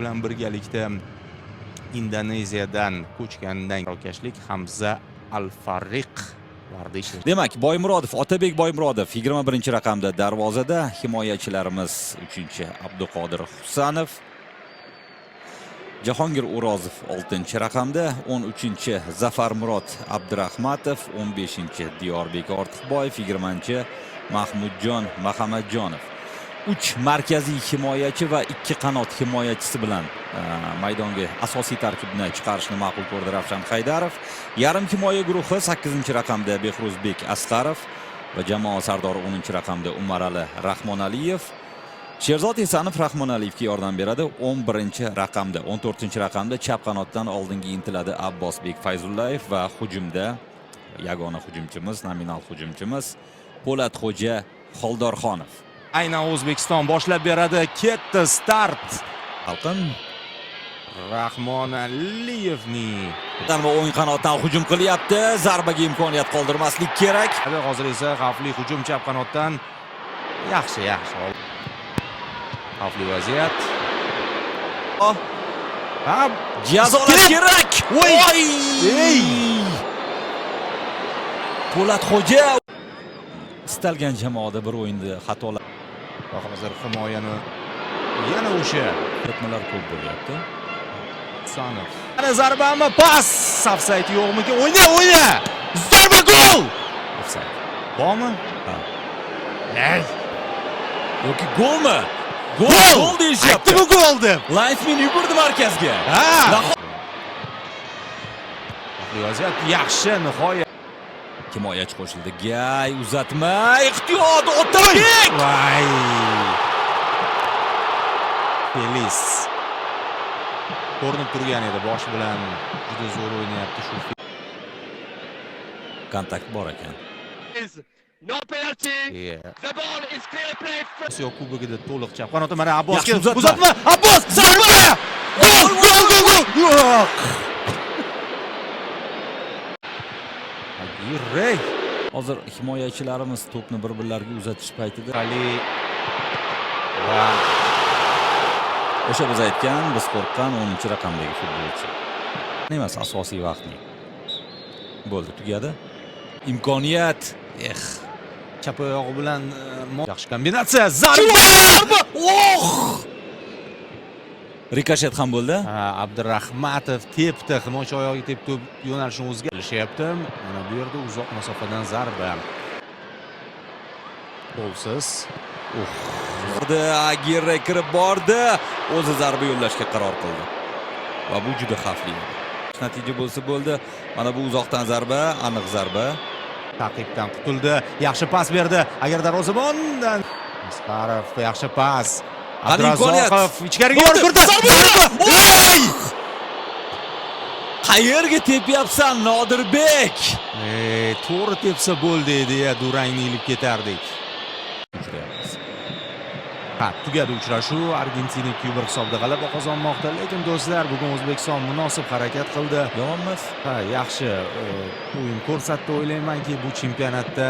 bilan birgalikda Indoneziyadan ko'chganidan rokashlik Hamza Al-Fariq Vardish. Demak, Boymurodov, Otabek Boymurodov 21-raqamda darvozada, himoyachilarimiz 3-Abduqodir Husanov, Jahongir O'rozov 6-raqamda, 13-Zafar Murod Abdurahmatov, 15-Diyorbek Ortiqboyev, 20-Mahmudjon Mahamadjonov. 3 markaziy himoyachi va 2 qanot himoyachisi bilan maydonga asosiy tarkibni chiqarishni ma'qul ko'rdi Ravshan Haydarov. Yarim himoya guruhi 8-raqamda Behruzbek Asqarov va jamoa sardori 10-raqamda Umarali Rahmonaliyev. Sherzod Esanov Rahmonaliyevga yordam beradi. 11-raqamda, 14-raqamda chap qanotdan oldinga intiladi Abbosbek Fayzullayev va hujumda yagona hujumchimiz, nominal hujumchimiz Po'latxo'ja Xoldorxonov. Aynan O'zbekiston boshlab beradi. Ketdi start. Alqin Rahmonaliyevning o'ng qanotdan hujum qilyapti. Zarbaga imkoniyat qoldirmaslik kerak. Hozir esa xavfli hujum chap qanotdan. Yaxshi. Xavfli vaziyat. Jazolash kerak. Voy! Po'latxo'ja istalgan jamoada bir o'yinda xatolar. Hozir himoyani yana o'sha ritmlar ko'p bo'lyapti. Husanov. Ana zarbami? Pas! Ofsayd yo'qmi? O'yna! Zarba gol! Ofsayd. Bormi? Ha. Ey! Yoki golmi? Gol deyishyapti. Bu gol deb. Linesman yugurdi markazga. Ha! Vaziyat yaxshi nihoyat. Himoyachi qo'shildi. Gay uzatma, ehtiyot, Otabek! Voy! Feliz. Ko'rinib turgan edi, bosh bilan juda zo'r o'ynayapti shu. Kontakt bor ekan. No penalty. The ball is clear play. Osiyo kubogida to'liq chap qanoti mana Abbosga uzatma. Abbos! Zarba! Gol! Yo'q! Agirrey. Hozir himoyachilarimiz to'pni bir-birlariga uzatish paytida Ali va o'sha biz aytgan, biz qo'rqqan 10-raqamdagi futbolchi. Emas, asosiy vaqtning. Bo'ldi, tugadi. Imkoniyat. chap oyog'i bilan yaxshi kombinatsiya. Zarba! Rikoshet ham bo'ldi. Abdurahmatov tepdi, himoyachi oyog'iga tepdi, yo'nalishini o'zgarishyapti. Mana bu yerda uzoq masofadan zarba. Golsiz. Agirre kirib bordi, o'zi zarba yo'llashga qaror qildi. Va bu juda xavfli. Natija bo'lsa bo'ldi. Mana bu uzoqdan zarba, aniq zarba. Ta'qibdan qutuldi. Yaxshi pas berdi. Agar darvozabondan Asqarov yaxshi pas. Abdurazzoqov ichkariga borib kirdi. Qayerga tepyapsan, Nodirbek? To'g'ri tepsa bo'ldi deya durangni ilib ketardik. Tugadi uchrashuv. Argentina 2-1 hisobda g'alaba qozonmoqda, lekin do'stlar, bugun O'zbekiston munosib harakat qildi. Yomonmas. Yaxshi o'yin ko'rsatdi. O'ylaymanki, bu chempionatda